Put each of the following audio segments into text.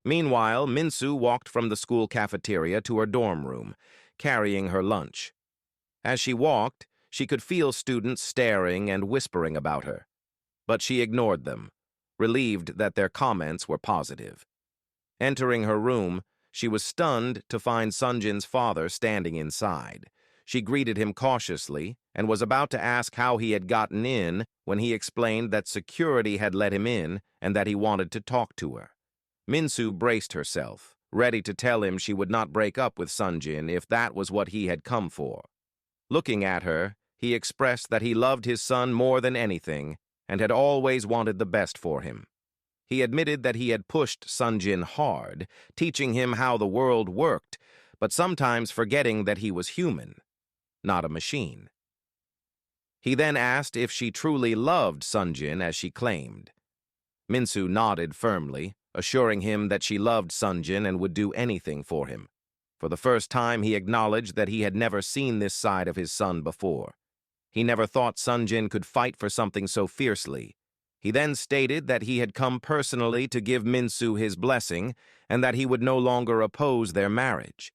Meanwhile, Minsu walked from the school cafeteria to her dorm room, carrying her lunch. As she walked, she could feel students staring and whispering about her. But she ignored them, relieved that their comments were positive. Entering her room, she was stunned to find Sunjin's father standing inside. She greeted him cautiously and was about to ask how he had gotten in when he explained that security had let him in and that he wanted to talk to her. Minsu braced herself, ready to tell him she would not break up with Sunjin if that was what he had come for. Looking at her, he expressed that he loved his son more than anything and had always wanted the best for him. He admitted that he had pushed Sunjin hard, teaching him how the world worked, but sometimes forgetting that he was human, not a machine. He then asked if she truly loved Sunjin as she claimed. Minsu nodded firmly, assuring him that she loved Sunjin and would do anything for him. For the first time, he acknowledged that he had never seen this side of his son before. He never thought Sunjin could fight for something so fiercely. He then stated that he had come personally to give Minsu his blessing and that he would no longer oppose their marriage.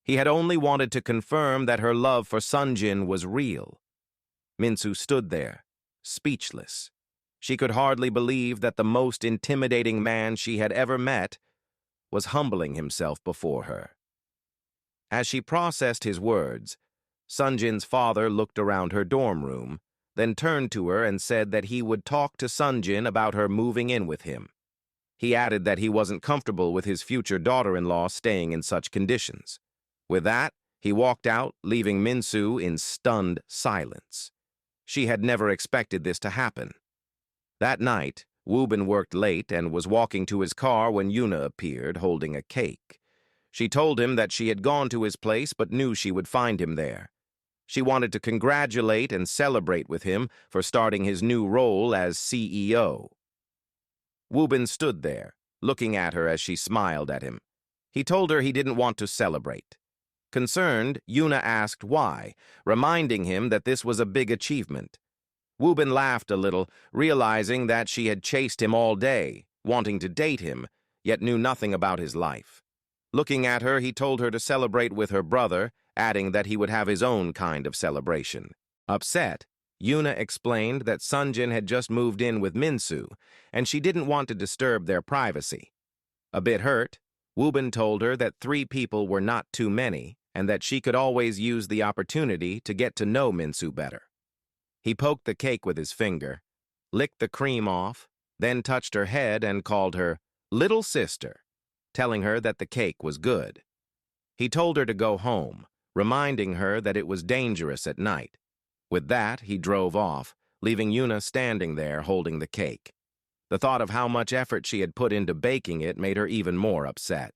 He had only wanted to confirm that her love for Sunjin was real. Minsu stood there, speechless. She could hardly believe that the most intimidating man she had ever met was humbling himself before her. As she processed his words, Sunjin's father looked around her dorm room, then turned to her and said that he would talk to Sunjin about her moving in with him. He added that he wasn't comfortable with his future daughter-in-law staying in such conditions. With that, he walked out, leaving Minsu in stunned silence. She had never expected this to happen. That night, Woobin worked late and was walking to his car when Yuna appeared, holding a cake. She told him that she had gone to his place but knew she would find him there. She wanted to congratulate and celebrate with him for starting his new role as CEO. Woobin stood there, looking at her as she smiled at him. He told her he didn't want to celebrate. Concerned, Yuna asked why, reminding him that this was a big achievement. Woobin laughed a little, realizing that she had chased him all day, wanting to date him, yet knew nothing about his life. Looking at her, he told her to celebrate with her brother, adding that he would have his own kind of celebration. Upset, Yuna explained that Sunjin had just moved in with Minsu, and she didn't want to disturb their privacy. A bit hurt, Woobin told her that 3 people were not too many, and that she could always use the opportunity to get to know Minsu better. He poked the cake with his finger, licked the cream off, then touched her head and called her "little sister," telling her that the cake was good. He told her to go home, reminding her that it was dangerous at night. With that, he drove off, leaving Yuna standing there holding the cake. The thought of how much effort she had put into baking it made her even more upset.